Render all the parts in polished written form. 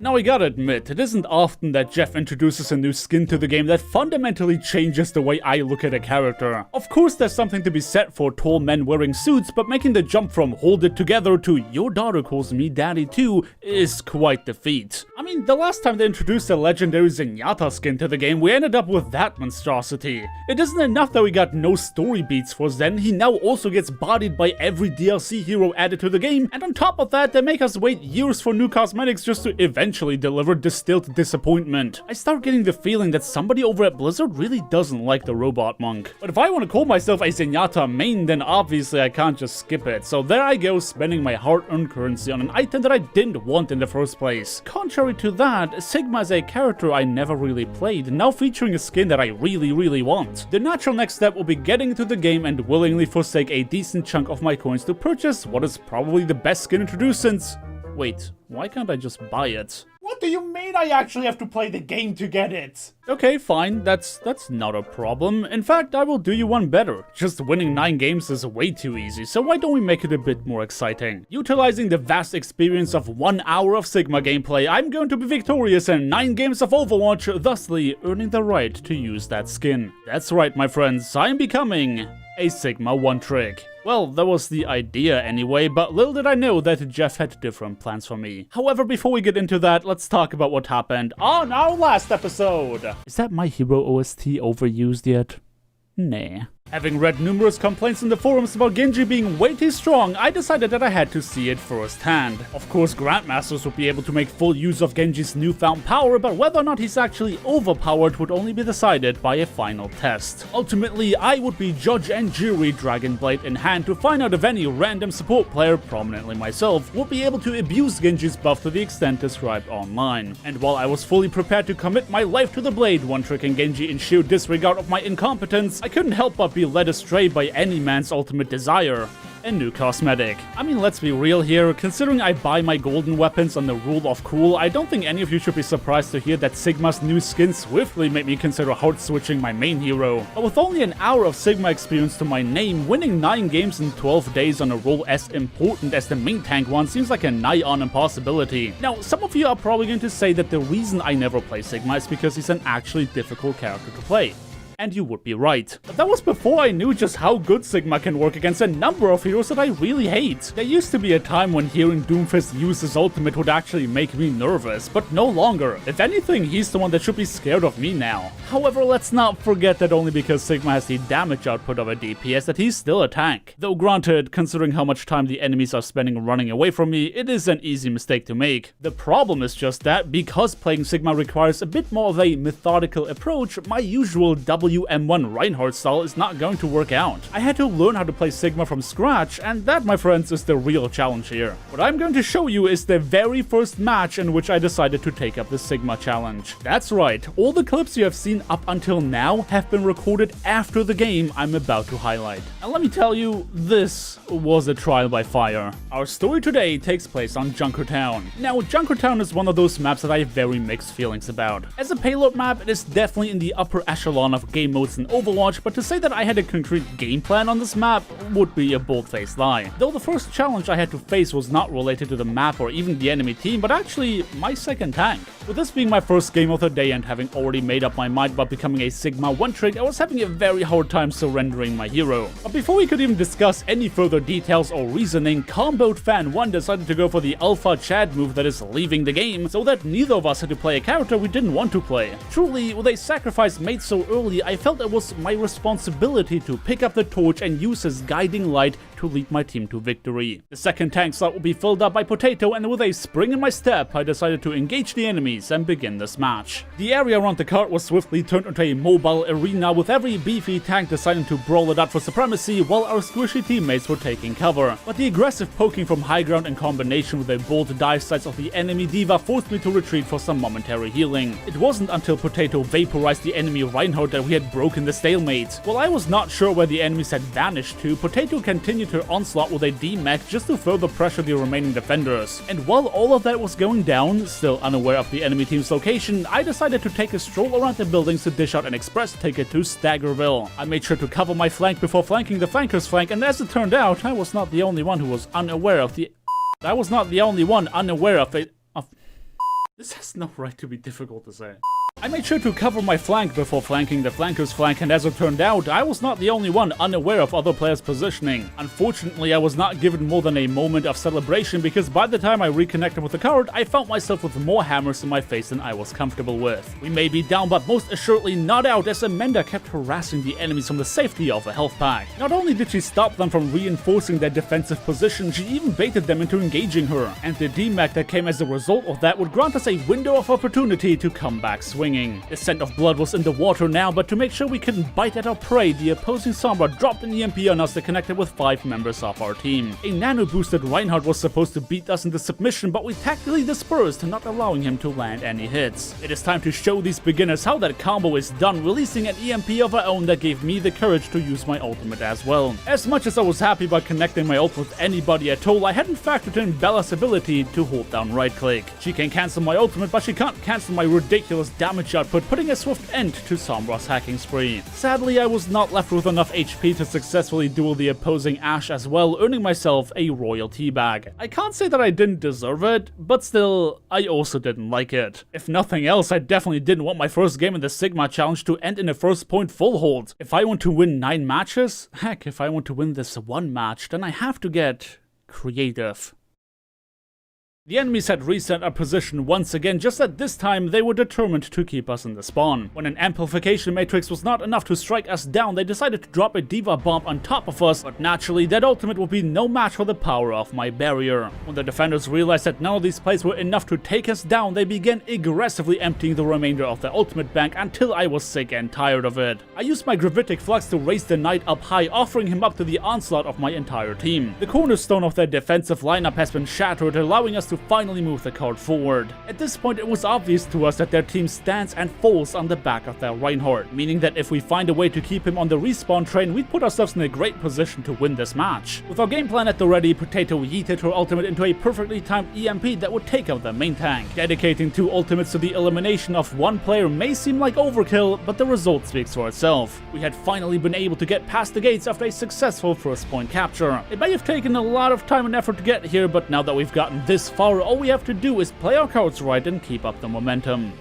Now I gotta admit, it isn't often that Jeff introduces a new skin to the game that fundamentally changes the way I look at a character. Of course there's something to be said for tall men wearing suits, but making the jump from hold it together to your daughter calls me daddy too is quite the feat. I mean, the last time they introduced a legendary Zenyatta skin to the game, we ended up with that monstrosity. It isn't enough that we got no story beats for Zen, he now also gets bodied by every DLC hero added to the game, and on top of that, they make us wait years for new cosmetics just to eventually deliver distilled disappointment. I start getting the feeling that somebody over at Blizzard really doesn't like the robot monk. But if I want to call myself a Zenyatta main, then obviously I can't just skip it, so there I go spending my hard-earned currency on an item that I didn't want in the first place. Contrary to that, Sigma is a character I never really played, now featuring a skin that I really want. The natural next step will be getting into the game and willingly forsake a decent chunk of my coins to purchase what is probably the best skin introduced since... Wait, why can't I just buy it? What do you mean I actually have to play the game to get it? Okay, fine, that's not a problem. In fact, I will do you one better. Just winning 9 games is way too easy, so why don't we make it a bit more exciting? Utilizing the vast experience of 1 hour of Sigma gameplay, I'm going to be victorious in 9 games of Overwatch, thusly earning the right to use that skin. That's right, my friends, I'm becoming a Sigma one-trick. Well, that was the idea anyway, but little did I know that Jeff had different plans for me. However, before we get into that, let's talk about what happened on our last episode. Is that My Hero OST overused yet? Nah. Having read numerous complaints in the forums about Genji being way too strong, I decided that I had to see it firsthand. Of course, Grandmasters would be able to make full use of Genji's newfound power, but whether or not he's actually overpowered would only be decided by a final test. Ultimately, I would be judge and jury, Dragon Blade in hand, to find out if any random support player, prominently myself, would be able to abuse Genji's buff to the extent described online. And while I was fully prepared to commit my life to the blade, one-tricking Genji in sheer disregard of my incompetence, I couldn't help but be led astray by any man's ultimate desire. A new cosmetic. I mean, let's be real here, considering I buy my golden weapons on the rule of cool, I don't think any of you should be surprised to hear that Sigma's new skin swiftly made me consider hard switching my main hero. But with only an hour of Sigma experience to my name, winning 9 games in 12 days on a role as important as the main tank one seems like a nigh-on impossibility. Now, some of you are probably going to say that the reason I never play Sigma is because he's an actually difficult character to play. And you would be right. But that was before I knew just how good Sigma can work against a number of heroes that I really hate. There used to be a time when hearing Doomfist use his ultimate would actually make me nervous, but no longer. If anything, he's the one that should be scared of me now. However, let's not forget that only because Sigma has the damage output of a DPS that he's still a tank. Though granted, considering how much time the enemies are spending running away from me, it is an easy mistake to make. The problem is just that, because playing Sigma requires a bit more of a methodical approach, my usual WM1 Reinhardt style is not going to work out. I had to learn how to play Sigma from scratch, and that, my friends, is the real challenge here. What I'm going to show you is the very first match in which I decided to take up the Sigma challenge. That's right, all the clips you have seen up until now have been recorded after the game I'm about to highlight. And let me tell you, this was a trial by fire. Our story today takes place on Junkertown. Now, Junkertown is one of those maps that I have very mixed feelings about. As a payload map, it is definitely in the upper echelon of game modes in Overwatch, but to say that I had a concrete game plan on this map would be a bold-faced lie. Though the first challenge I had to face was not related to the map or even the enemy team, but actually my second tank. With this being my first game of the day and having already made up my mind about becoming a Sigma one-trick, I was having a very hard time surrendering my hero. But before we could even discuss any further details or reasoning, Comboat Fan 1 decided to go for the Alpha Chad move that is leaving the game, so that neither of us had to play a character we didn't want to play. Truly, with a sacrifice made so early, I felt it was my responsibility to pick up the torch and use his guiding light to lead my team to victory. The second tank slot will be filled up by Potato, and with a spring in my step, I decided to engage the enemies and begin this match. The area around the cart was swiftly turned into a mobile arena, with every beefy tank deciding to brawl it out for supremacy while our squishy teammates were taking cover. But the aggressive poking from high ground in combination with the bold dive sights of the enemy diva forced me to retreat for some momentary healing. It wasn't until Potato vaporized the enemy Reinhardt that we had broken the stalemate. While I was not sure where the enemies had vanished to, Potato continued her onslaught with a D-Mac just to further pressure the remaining defenders. And while all of that was going down, still unaware of the enemy team's location, I decided to take a stroll around the buildings to dish out an express ticket to Staggerville. I made sure to cover my flank before flanking the flanker's flank, and as it turned out, I was not the only one who was unaware of the... This has no right to be difficult to say. I made sure to cover my flank before flanking the flanker's flank, and as it turned out, I was not the only one unaware of other players' positioning. Unfortunately, I was not given more than a moment of celebration because by the time I reconnected with the card, I found myself with more hammers in my face than I was comfortable with. We may be down, but most assuredly not out, as Amanda kept harassing the enemies from the safety of a health pack. Not only did she stop them from reinforcing their defensive position, she even baited them into engaging her, and the DMAC that came as a result of that would grant us a window of opportunity to come back swinging. The scent of blood was in the water now, but to make sure we couldn't bite at our prey, the opposing Sombra dropped an EMP on us that connected with 5 members of our team. A nano-boosted Reinhardt was supposed to beat us into submission, but we tactically dispersed, not allowing him to land any hits. It is time to show these beginners how that combo is done, releasing an EMP of our own that gave me the courage to use my ultimate as well. As much as I was happy by connecting my ult with anybody at all, I hadn't factored in Bella's ability to hold down right-click. She can cancel my ultimate, but she can't cancel my ridiculous damage output, putting a swift end to Sombra's hacking spree. Sadly, I was not left with enough HP to successfully duel the opposing Ashe as well, earning myself a royal teabag. I can't say that I didn't deserve it, but still, I also didn't like it. If nothing else, I definitely didn't want my first game in the Sigma Challenge to end in a first point full hold. If I want to win 9 matches, heck, if I want to win this one match, then I have to get creative. The enemies had reset our position once again, just that this time they were determined to keep us in the spawn. When an amplification matrix was not enough to strike us down, they decided to drop a diva bomb on top of us, but naturally that ultimate would be no match for the power of my barrier. When the defenders realized that none of these plays were enough to take us down, they began aggressively emptying the remainder of their ultimate bank until I was sick and tired of it. I used my gravitic flux to raise the knight up high, offering him up to the onslaught of my entire team. The cornerstone of their defensive lineup has been shattered, allowing us to finally move the card forward. At this point, it was obvious to us that their team stands and falls on the back of their Reinhardt, meaning that if we find a way to keep him on the respawn train, we'd put ourselves in a great position to win this match. With our game plan at the ready, Potato yeeted her ultimate into a perfectly timed EMP that would take out the main tank. Dedicating 2 ultimates to the elimination of one player may seem like overkill, but the result speaks for itself. We had finally been able to get past the gates after a successful first point capture. It may have taken a lot of time and effort to get here, but now that we've gotten this far, all we have to do is play our cards right and keep up the momentum.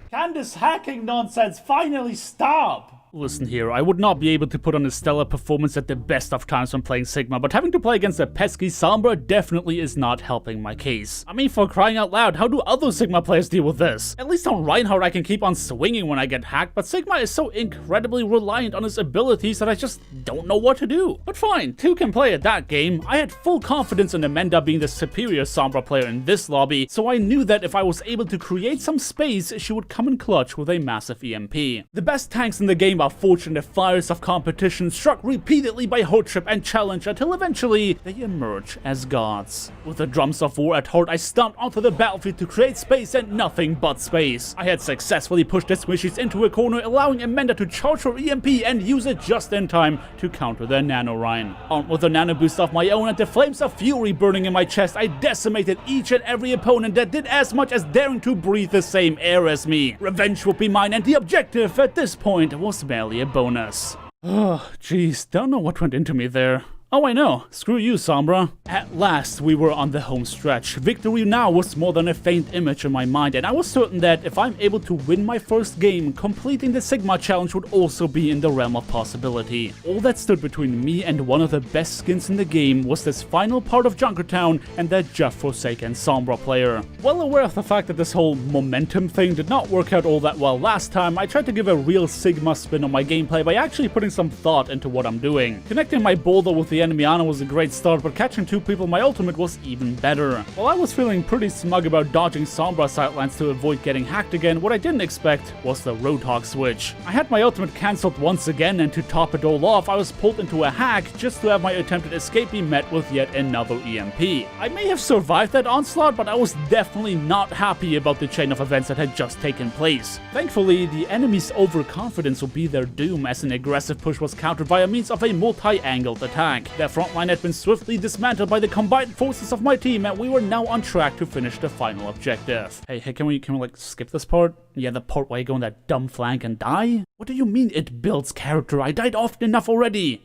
Can this hacking nonsense finally stop? Listen here, I would not be able to put on a stellar performance at the best of times when playing Sigma, but having to play against a pesky Sombra definitely is not helping my case. I mean, for crying out loud, how do other Sigma players deal with this? At least on Reinhardt I can keep on swinging when I get hacked, but Sigma is so incredibly reliant on his abilities that I just don't know what to do. But fine, 2 can play at that game. I had full confidence in Amanda being the superior Sombra player in this lobby, so I knew that if I was able to create some space, she would come in clutch with a massive EMP. The best tanks in the game are forged in the fires of competition, struck repeatedly by hardship and challenge until eventually they emerge as gods. With the drums of war at heart, I stomped onto the battlefield to create space and nothing but space. I had successfully pushed the squishies into a corner, allowing Amanda to charge her EMP and use it just in time to counter their nano Rhine. Armed with a nano boost of my own and the flames of fury burning in my chest, I decimated each and every opponent that did as much as daring to breathe the same air as me. Revenge would be mine, and the objective at this point was barely a bonus. Oh, jeez, don't know what went into me there. Oh, I know. Screw you, Sombra. At last, we were on the home stretch. Victory now was more than a faint image in my mind, and I was certain that if I'm able to win my first game, completing the Sigma challenge would also be in the realm of possibility. All that stood between me and one of the best skins in the game was this final part of Junkertown and that just forsaken Sombra player. Well aware of the fact that this whole momentum thing did not work out all that well last time, I tried to give a real Sigma spin on my gameplay by actually putting some thought into what I'm doing. Connecting my boulder with the enemy Ana was a great start, but catching 2 people my ultimate was even better. While I was feeling pretty smug about dodging Sombra sidelines to avoid getting hacked again, what I didn't expect was the Roadhog switch. I had my ultimate cancelled once again, and to top it all off, I was pulled into a hack just to have my attempted escape be met with yet another EMP. I may have survived that onslaught, but I was definitely not happy about the chain of events that had just taken place. Thankfully, the enemy's overconfidence would be their doom, as an aggressive push was countered by a means of a multi-angled attack. Their frontline had been swiftly dismantled by the combined forces of my team, and we were now on track to finish the final objective. Hey, can we like skip this part? Yeah, the part where you go on that dumb flank and die? What do you mean it builds character? I died often enough already.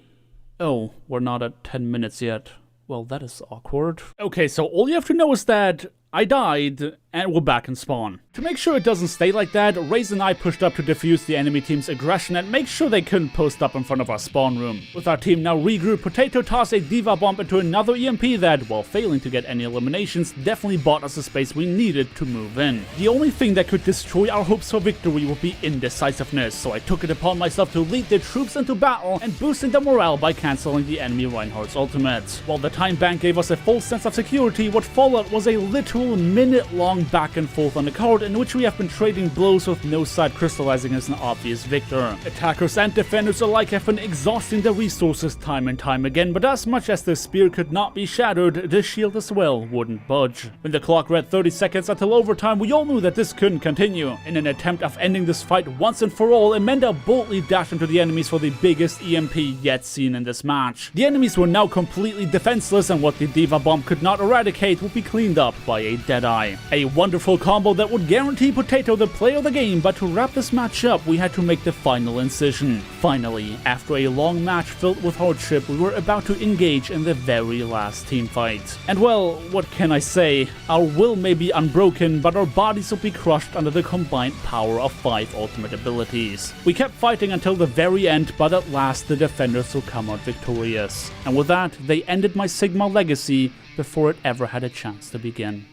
Oh, we're not at 10 minutes yet. Well, that is awkward. Okay, so all you have to know is that I died, and we're back in spawn. To make sure it doesn't stay like that, Raze and I pushed up to defuse the enemy team's aggression and make sure they couldn't post up in front of our spawn room. With our team now regrouped, Potato tossed a Diva Bomb into another EMP that, while failing to get any eliminations, definitely bought us the space we needed to move in. The only thing that could destroy our hopes for victory would be indecisiveness, so I took it upon myself to lead the troops into battle and boosting their morale by cancelling the enemy Reinhardt's ultimate. While the time bank gave us a full sense of security, what followed was a literal minute-long back and forth on the card in which we have been trading blows with no side crystallizing as an obvious victor. Attackers and defenders alike have been exhausting their resources time and time again, but as much as the spear could not be shattered, the shield as well wouldn't budge. When the clock read 30 seconds until overtime, we all knew that this couldn't continue. In an attempt of ending this fight once and for all, Amanda boldly dashed into the enemies for the biggest EMP yet seen in this match. The enemies were now completely defenseless, and what the Diva Bomb could not eradicate would be cleaned up by a Deadeye. A wonderful combo that would guarantee Potato the play of the game, but to wrap this match up, we had to make the final incision. Finally, after a long match filled with hardship, we were about to engage in the very last team fight. And well, what can I say? Our will may be unbroken, but our bodies will be crushed under the combined power of 5 ultimate abilities. We kept fighting until the very end, but at last the defenders will come out victorious. And with that, they ended my Sigma legacy before it ever had a chance to begin.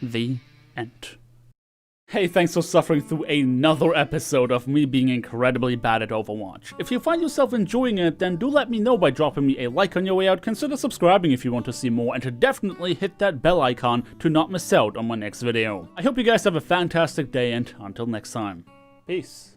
The end. Hey, thanks for suffering through another episode of me being incredibly bad at Overwatch. If you find yourself enjoying it, then do let me know by dropping me a like on your way out, consider subscribing if you want to see more, and to definitely hit that bell icon to not miss out on my next video. I hope you guys have a fantastic day, and until next time, peace.